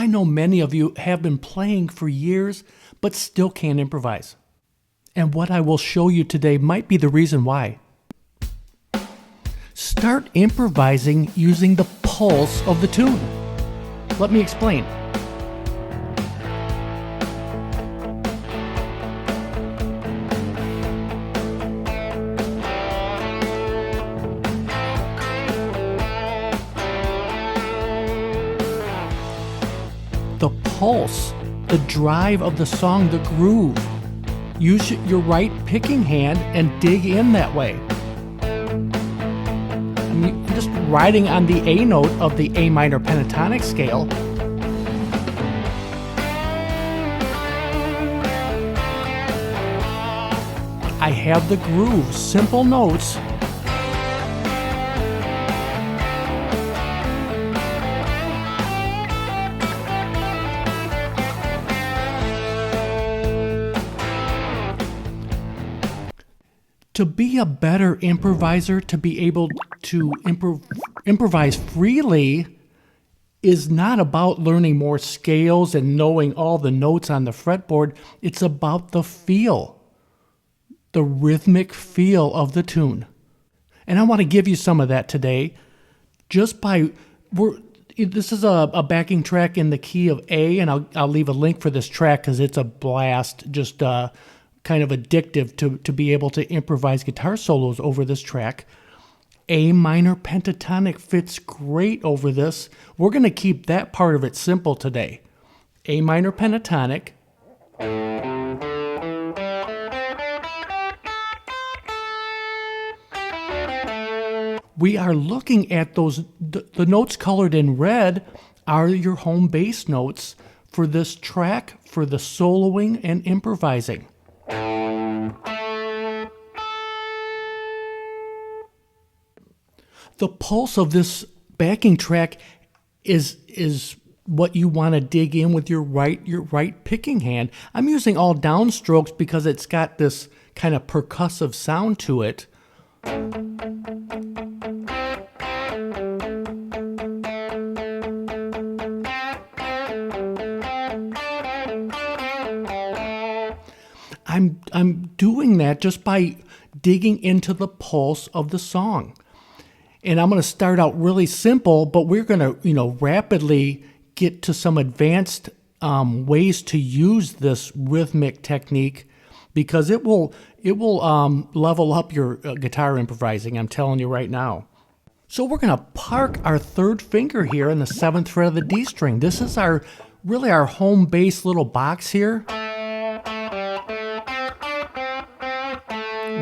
I know many of you have been playing for years, but still can't improvise. And what I will show you today might be the reason why. Start improvising using the pulse of the tune. Let me explain. The pulse, the drive of the song, the groove. Use your right picking hand and dig in that way. I'm just riding on the A note of the A minor pentatonic scale. I have the groove, simple notes. To be a better improviser, to be able to improvise freely, is not about learning more scales and knowing all the notes on the fretboard. It's about the feel, the rhythmic feel of the tune. And I want to give you some of that today. This is a backing track in the key of A, and I'll leave a link for this track because it's a blast, just kind of addictive to be able to improvise guitar solos over this track. A minor pentatonic fits great over this. We're going to keep that part of it simple today. A minor pentatonic. We are looking at the notes colored in red are your home bass notes for this track for the soloing and improvising. The pulse of this backing track is what you want to dig in with your right picking hand. I'm using all downstrokes because it's got this kind of percussive sound to it. I'm doing that just by digging into the pulse of the song. And I'm going to start out really simple, but we're going to, rapidly get to some advanced ways to use this rhythmic technique because it will level up your guitar improvising. I'm telling you right now. So we're going to park our third finger here in the 7th fret of the D string. This is our home base little box here.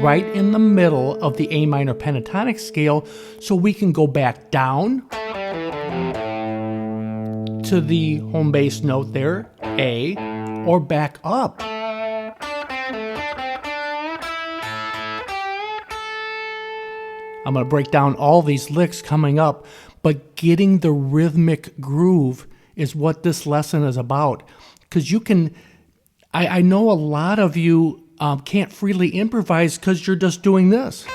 Right in the middle of the A minor pentatonic scale, so we can go back down to the home bass note there, A, or back up. I'm going to break down all these licks coming up, but getting the rhythmic groove is what this lesson is about. Because I know a lot of you can't freely improvise because you're just doing this.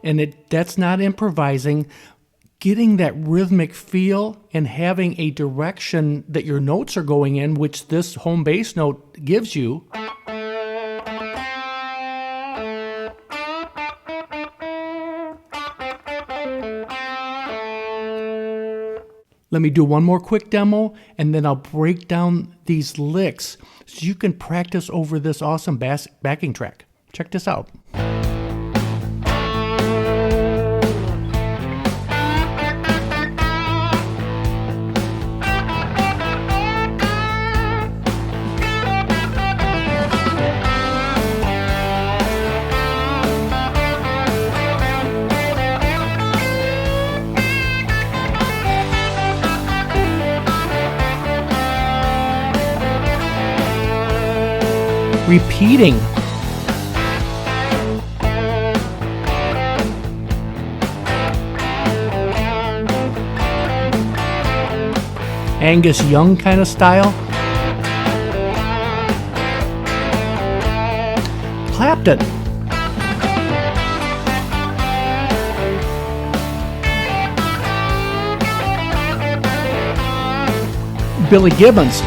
And that's not improvising. Getting that rhythmic feel and having a direction that your notes are going in, which this home bass note gives you. Let me do one more quick demo, and then I'll break down these licks so you can practice over this awesome backing track. Check this out. Repeating. Angus Young kind of style. Clapton. Billy Gibbons.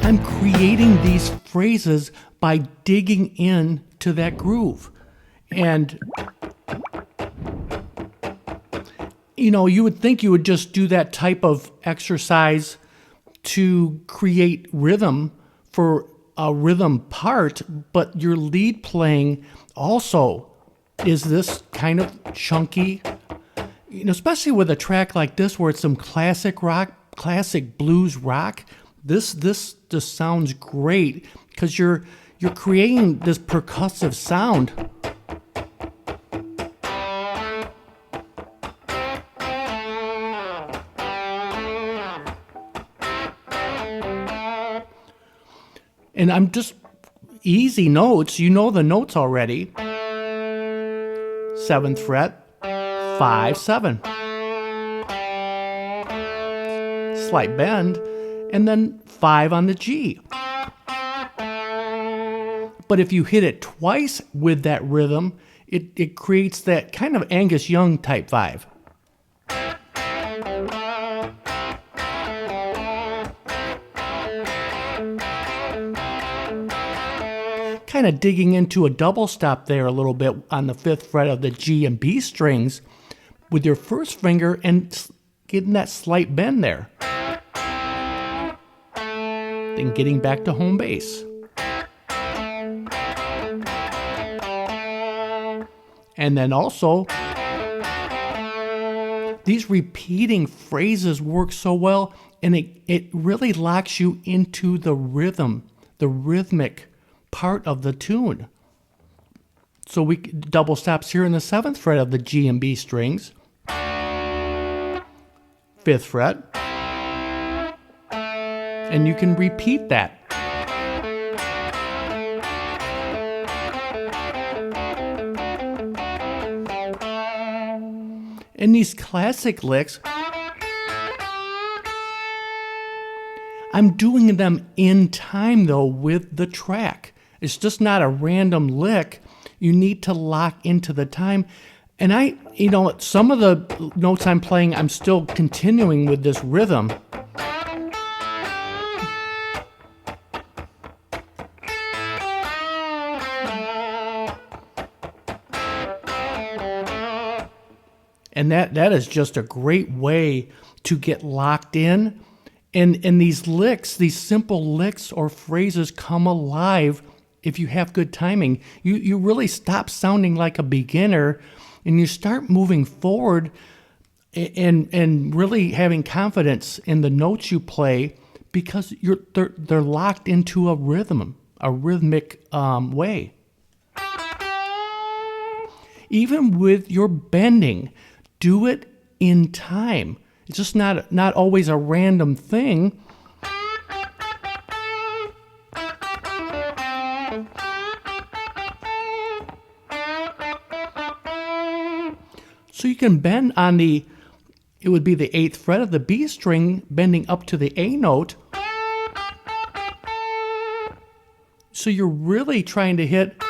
I'm creating these phrases by digging into that groove. And, you would think you would just do that type of exercise to create rhythm for a rhythm part, but your lead playing also is this kind of chunky, especially with a track like this where it's some classic rock, classic blues rock. This just sounds great because you're creating this percussive sound. And I'm just easy notes. You know the notes already. 7th fret, 5, 7. Slight bend, and then 5 on the G. But if you hit it twice with that rhythm, it creates that kind of Angus Young type vibe. Kind of digging into a double stop there a little bit on the 5th fret of the G and B strings with your first finger and getting that slight bend there. Then getting back to home base. And then also, these repeating phrases work so well, and it really locks you into the rhythm, the rhythmic part of the tune. So we double stops here in the 7th fret of the G and B strings, 5th fret, and you can repeat that. And these classic licks, I'm doing them in time though with the track. It's just not a random lick. You need to lock into the time. And some of the notes I'm playing, I'm still continuing with this rhythm. And that is just a great way to get locked in. And these licks, these simple licks or phrases come alive if you have good timing. You really stop sounding like a beginner and you start moving forward and really having confidence in the notes you play because they're locked into a rhythm, a rhythmic way. Even with your bending, do it in time. It's just not always a random thing. So you can bend on it would be the 8th fret of the B string, bending up to the A note. So you're really trying to hit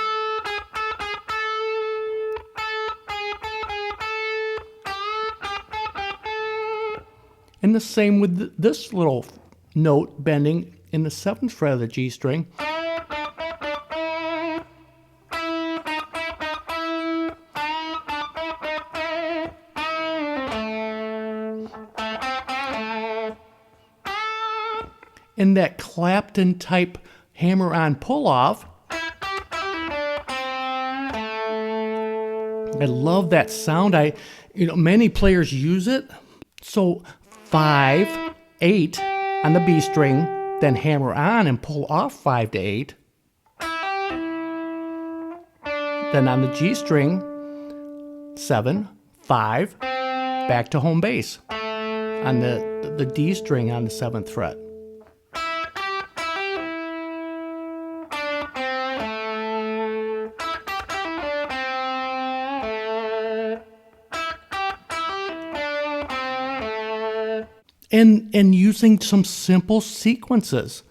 and the same with this little note bending in the 7th fret of the G string. And that Clapton type hammer on pull off. I love that sound. Many players use it. So 5, 8 on the B string, then hammer on and pull off 5 to 8. Then on the G string, 7, 5, back to home base on the D string on the 7th fret. And using some simple sequences.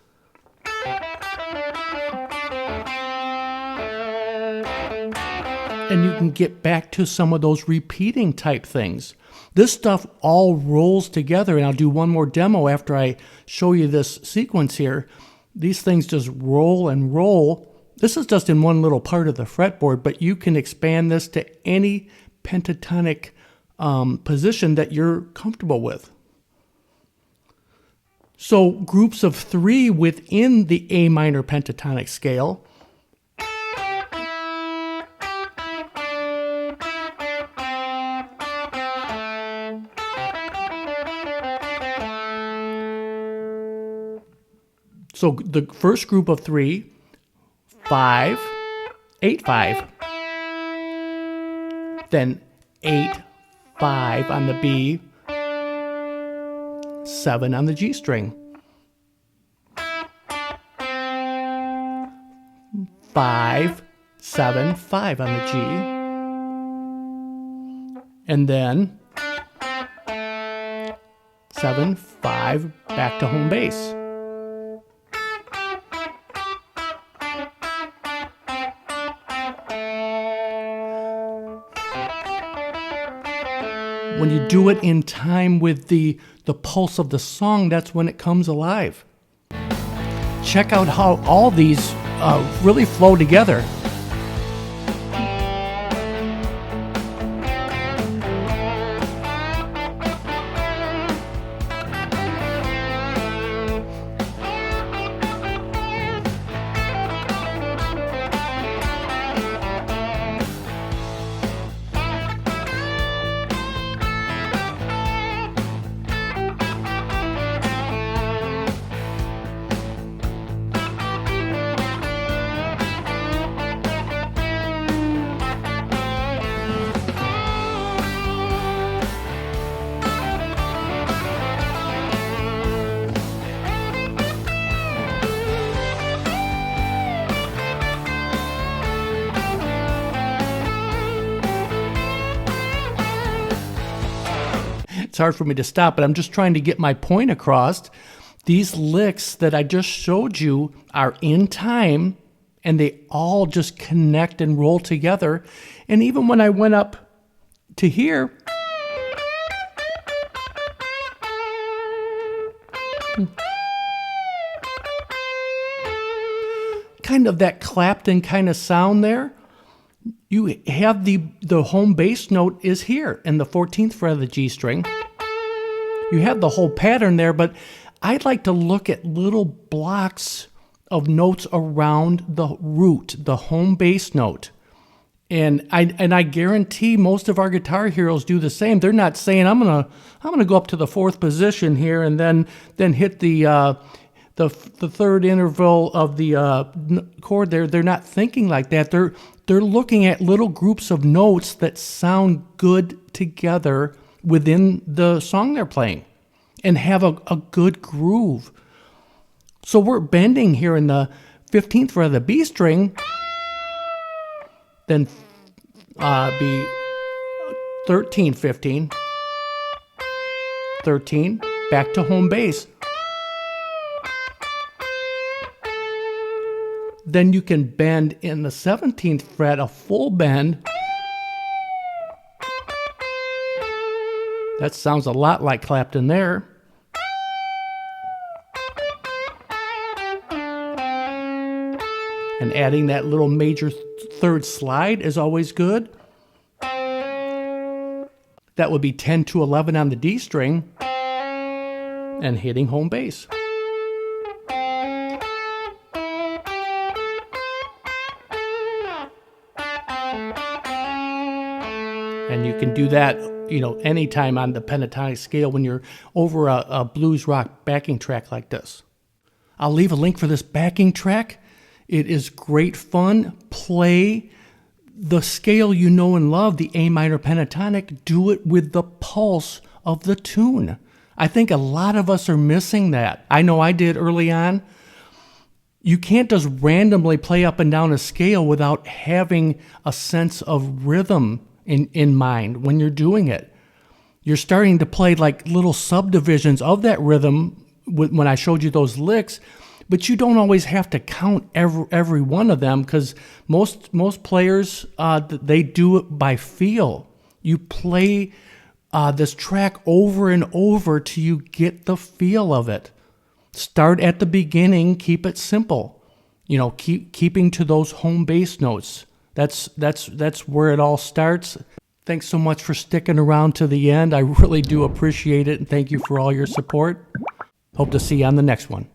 and you can get back to some of those repeating type things. This stuff all rolls together, and I'll do one more demo after I show you this sequence here. These things just roll and roll. This is just in one little part of the fretboard, but you can expand this to any pentatonic position that you're comfortable with. So groups of 3 within the A minor pentatonic scale. So the first group of 3, 5, 8, 5. Then 8, 5 on the B, 7 on the G string. 5, 7, 5 on the G. And then 7, 5 back to home bass. When you do it in time with the pulse of the song, that's when it comes alive. Check out how all these really flow together. It's hard for me to stop, but I'm just trying to get my point across. These licks that I just showed you are in time, and they all just connect and roll together. And even when I went up to here, kind of that Clapton kind of sound there. You have the home bass note is here in the 14th fret of the G string. You have the whole pattern there, but I'd like to look at little blocks of notes around the root, the home bass note. And I guarantee most of our guitar heroes do the same. They're not saying I'm gonna go up to the 4th position here and then hit the third interval of the chord there. They're not thinking like that. They're looking at little groups of notes that sound good together within the song they're playing and have a good groove. So we're bending here in the 15th fret of the B string, then be 13, 15, 13, back to home bass. Then you can bend in the 17th fret, a full bend. That sounds a lot like Clapton there. And adding that little major third slide is always good. That would be 10 to 11 on the D string and hitting home bass. And you can do that, anytime on the pentatonic scale when you're over a blues rock backing track like this. I'll leave a link for this backing track. It is great fun. Play the scale you know and love, the A minor pentatonic. Do it with the pulse of the tune. I think a lot of us are missing that. I know I did early on. You can't just randomly play up and down a scale without having a sense of rhythm in mind when you're doing it. You're starting to play like little subdivisions of that rhythm when I showed you those licks, But you don't always have to count every one of them, because most players, they do it by feel. You play this track over and over till you get the feel of it. Start at the beginning, keep it simple. Keeping to those home bass notes. That's where it all starts. Thanks so much for sticking around to the end. I really do appreciate it, and thank you for all your support. Hope to see you on the next one.